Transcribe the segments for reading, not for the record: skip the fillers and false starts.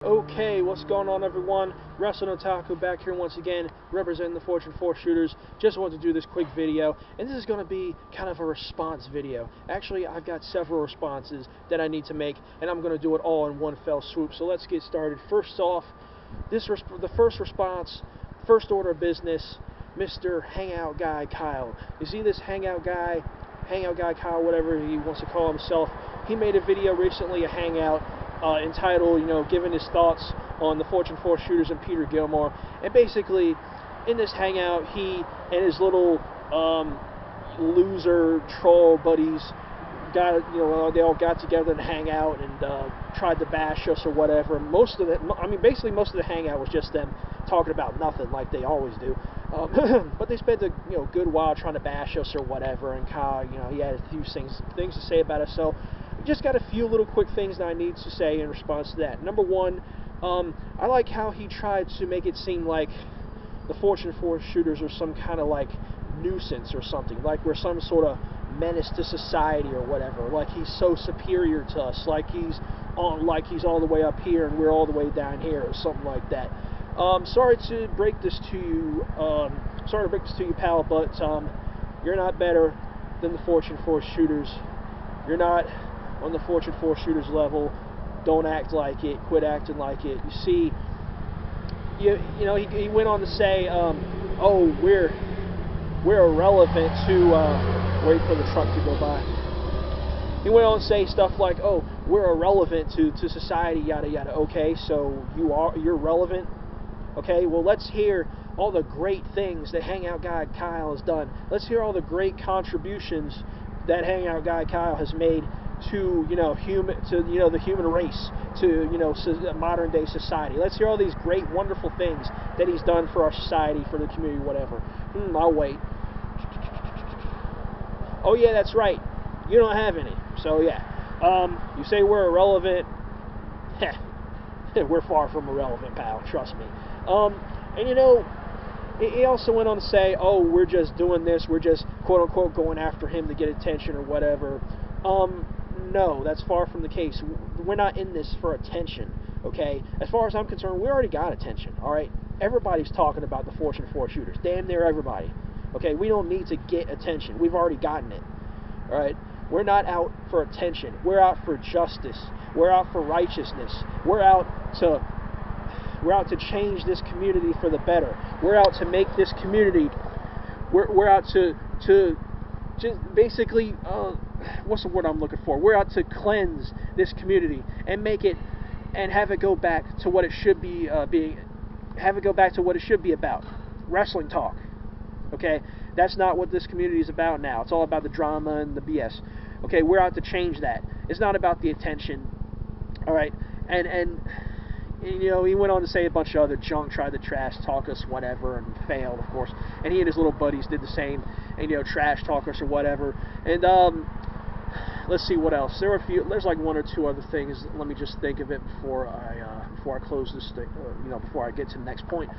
Okay, what's going on, everyone? Wrestling Otaku back here once again, representing the Fortune 4 Shooters. Just wanted to do this quick video, and this is going to be kind of a response video. Actually, I've got several responses that I need to make, and I'm going to do it all in one fell swoop. So let's get started. First off, the first response, first order of business, Mr. Hangout Guy Kyle. You see this Hangout Guy Kyle, whatever he wants to call himself. He made a video recently, a hangout, entitled, giving his thoughts on the Fortune 4 Shooters and Peter Gilmore. And basically, in this hangout, he and his little loser troll buddies they all got together and hang out and tried to bash us or whatever. Basically most of the hangout was just them talking about nothing like they always do. But they spent a good while trying to bash us or whatever, and Kyle, he had a few things to say about us. So just got a few little quick things that I need to say in response to that. Number one, I like how he tried to make it seem like the Fortune 4 Shooters are some kind of like nuisance or something, like we're some sort of menace to society or whatever, like he's so superior to us, like he's all the way up here and we're all the way down here or something like that. Sorry to break this to you, pal, but you're not better than the Fortune 4 Shooters. You're not on the Fortune 4 Shooters level. Don't act like it. Quit acting like it. You see, he went on to say, oh, we're irrelevant to wait for the truck to go by. He went on to say stuff like, oh, we're irrelevant to society, yada yada. Okay, so you're relevant. Okay, well, let's hear all the great things that Hangout Guy Kyle has done. Let's hear all the great contributions that Hangout Guy Kyle has made to the human race, to modern day society. Let's hear all these great, wonderful things that he's done for our society, for the community, whatever. I'll wait. Oh yeah, that's right. You don't have any. So yeah. You say we're irrelevant. We're far from irrelevant, pal. Trust me. And he also went on to say, oh, we're just doing this. We're just quote unquote going after him to get attention or whatever. No, that's far from the case. We're not in this for attention, okay? As far as I'm concerned, we already got attention, all right? Everybody's talking about the Fortune 4 Shooters. Damn near everybody. Okay, we don't need to get attention. We've already gotten it, all right? We're not out for attention. We're out for justice. We're out for righteousness. We're out to change this community for the better. We're out to make this community. We're out to just basically, what's the word I'm looking for? We're out to cleanse this community and make it, and have it go back to what it should be have it go back to what it should be about. Wrestling talk. Okay? That's not what this community is about now. It's all about the drama and the BS. Okay? We're out to change that. It's not about the attention. Alright? And he went on to say a bunch of other junk, tried to trash talk us, whatever, and failed, of course. And he and his little buddies did the same, and trash talk us or whatever. And let's see what else. There's like one or two other things. Let me just think of it before I close this thing. Before I get to the next point.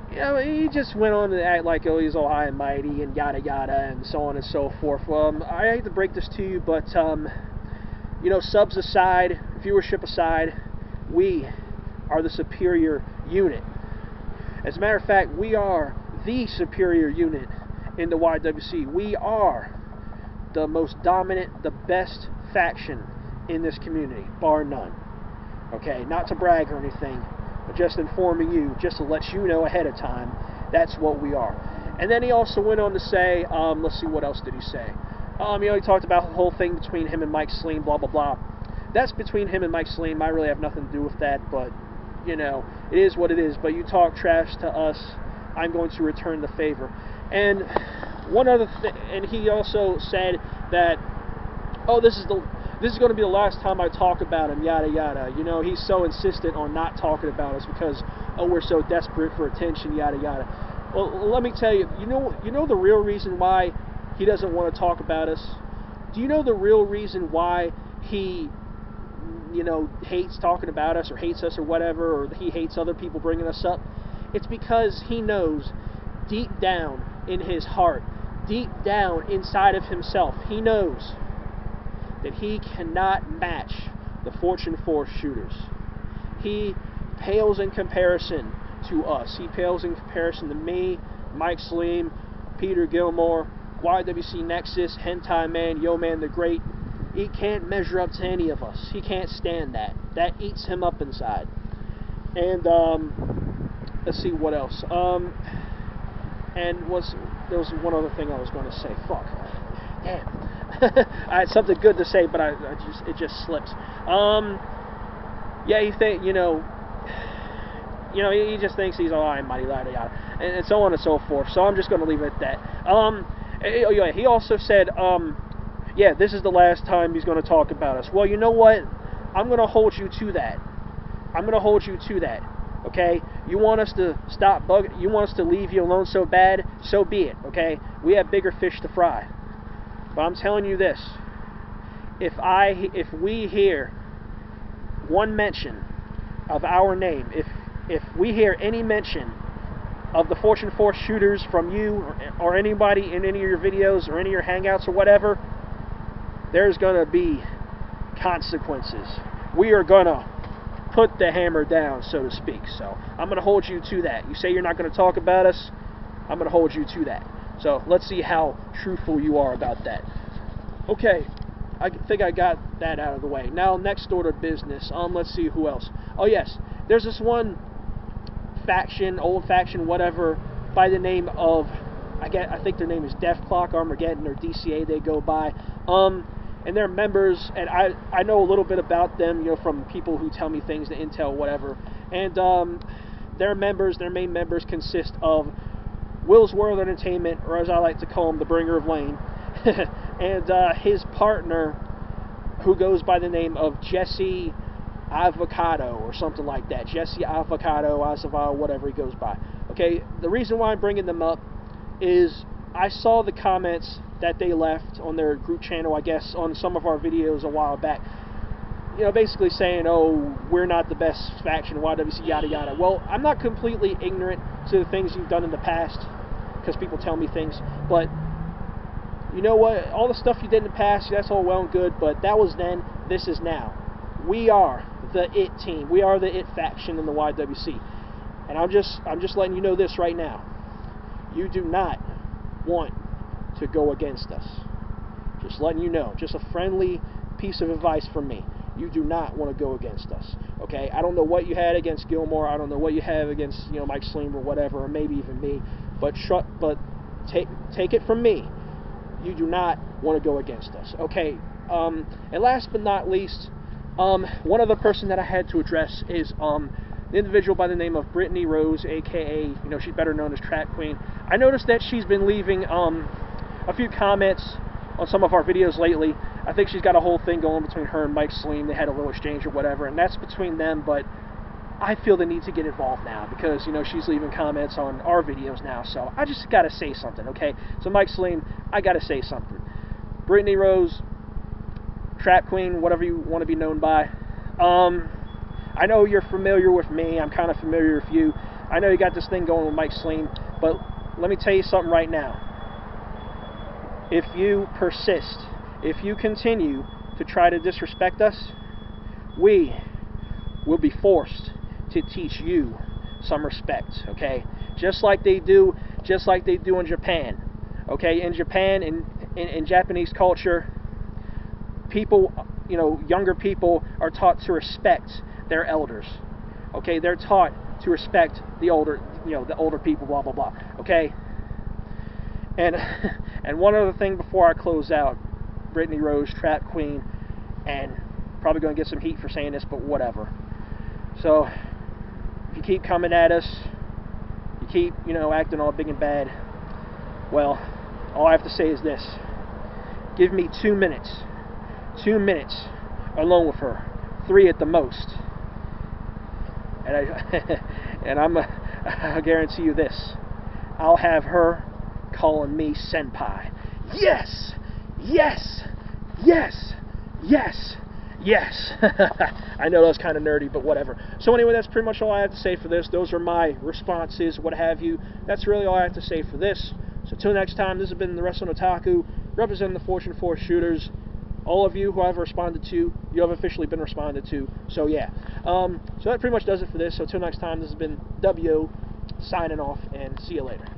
He just went on to act like, oh, he's all high and mighty and yada yada and so on and so forth. I hate to break this to you, but subs aside, viewership aside, we are the superior unit. As a matter of fact, we are the superior unit in the YWC. We are the most dominant, the best faction in this community, bar none. Okay, not to brag or anything, but just informing you, just to let you know ahead of time, that's what we are. And then he also went on to say, let's see, what else did he say? He talked about the whole thing between him and Mike Sleen, blah, blah, blah. That's between him and Mike Sleen. I really have nothing to do with that, but, it is what it is. But you talk trash to us, I'm going to return the favor. And one other thing, and he also said that, oh, this is going to be the last time I talk about him, yada yada. He's so insistent on not talking about us because, oh, we're so desperate for attention, yada yada. Well, let me tell you, you know the real reason why he doesn't want to talk about us? Do you know the real reason why he hates talking about us or hates us or whatever, or he hates other people bringing us up? It's because he knows deep down in his heart, deep down inside of himself, he knows that he cannot match the Fortune 4 Shooters. he pales in comparison to us. He pales in comparison to me, Mike Salim, Peter Gilmore, YWC Nexus, Hentai Man, Yo Man the Great. He can't measure up to any of us. He can't stand that. That eats him up inside. And let's see what else. And there was one other thing I was going to say. Fuck. Damn. I had something good to say, but it just slips. Yeah, he just thinks he's all high and mighty, yada yada, and so on and so forth. So I'm just going to leave it at that. Yeah, he also said, yeah, this is the last time he's going to talk about us. Well, you know what? I'm going to hold you to that. I'm going to hold you to that. Okay? You want us to stop bugging? You want us to leave you alone so bad? So be it. Okay? We have bigger fish to fry. But I'm telling you this: if we hear one mention of our name, if we hear any mention of the Fortune 4 shooters from you or anybody in any of your videos or any of your hangouts or whatever, there's going to be consequences. We are going to put the hammer down, so to speak. So I'm going to hold you to that. You say you're not going to talk about us, I'm going to hold you to that. So let's see how truthful you are about that. Okay, I think I got that out of the way. Now, next order of business. Let's see who else. Oh yes, there's this one faction, old faction, whatever, by the name of, I think their name is Death Clock Armageddon, or DCA they go by. And they're members, and I know a little bit about them, from people who tell me things, the intel, whatever. And their members, their main members, consist of Will's World Entertainment, or as I like to call him, the Bringer of Lane, and his partner, who goes by the name of Jesse Avocado, or something like that. Jesse Avocado, Azaval, whatever he goes by. Okay, the reason why I'm bringing them up is I saw the comments that they left on their group channel, I guess, on some of our videos a while back. Basically saying, oh, we're not the best faction, YWC, yada yada. Well, I'm not completely ignorant to the things you've done in the past, because people tell me things, but you know what? All the stuff you did in the past, that's all well and good, but that was then, this is now. We are the IT team. We are the IT faction in the YWC. And I'm just letting you know this right now. You do not want to go against us. Just letting you know. Just a friendly piece of advice from me. You do not want to go against us. Okay? I don't know what you had against Gilmore. I don't know what you have against, Mike Salim or whatever, or maybe even me. But take it from me. You do not want to go against us. Okay? And last but not least, one other person that I had to address is the individual by the name of Brittany Rose, aka, she's better known as Trap Queen. I noticed that she's been leaving a few comments on some of our videos lately. I think she's got a whole thing going between her and Mike Salim. They had a little exchange or whatever, and that's between them, but I feel the need to get involved now because, she's leaving comments on our videos now, so I just gotta say something, okay? So Mike Salim, I gotta say something. Brittany Rose, Trap Queen, whatever you want to be known by, I know you're familiar with me. I'm kind of familiar with you. I know you got this thing going with Mike Salim, but let me tell you something right now. If you persist, if you continue to try to disrespect us, we will be forced to teach you some respect, okay? Just like they do in Japan, okay? In Japan, in Japanese culture, people, younger people are taught to respect their elders, okay? They're taught to respect the older, the older people, blah, blah, blah, okay? And one other thing before I close out, Brittany Rose, Trap Queen, and probably going to get some heat for saying this, but whatever. So, if you keep coming at us, you keep, acting all big and bad, well, all I have to say is this. Give me 2 minutes. 2 minutes alone with her. 3 at the most. And I guarantee you this. I'll have her calling me senpai. Yes! Yes! Yes! Yes! Yes! I know that's kind of nerdy, but whatever. So anyway, that's pretty much all I have to say for this. Those are my responses, what have you. That's really all I have to say for this. So till next time, this has been the Wrestling Otaku, representing the Fortune 4 shooters. all of you who I've responded to, you have officially been responded to. So yeah, so that pretty much does it for this. So till next time, this has been W signing off, and see you later.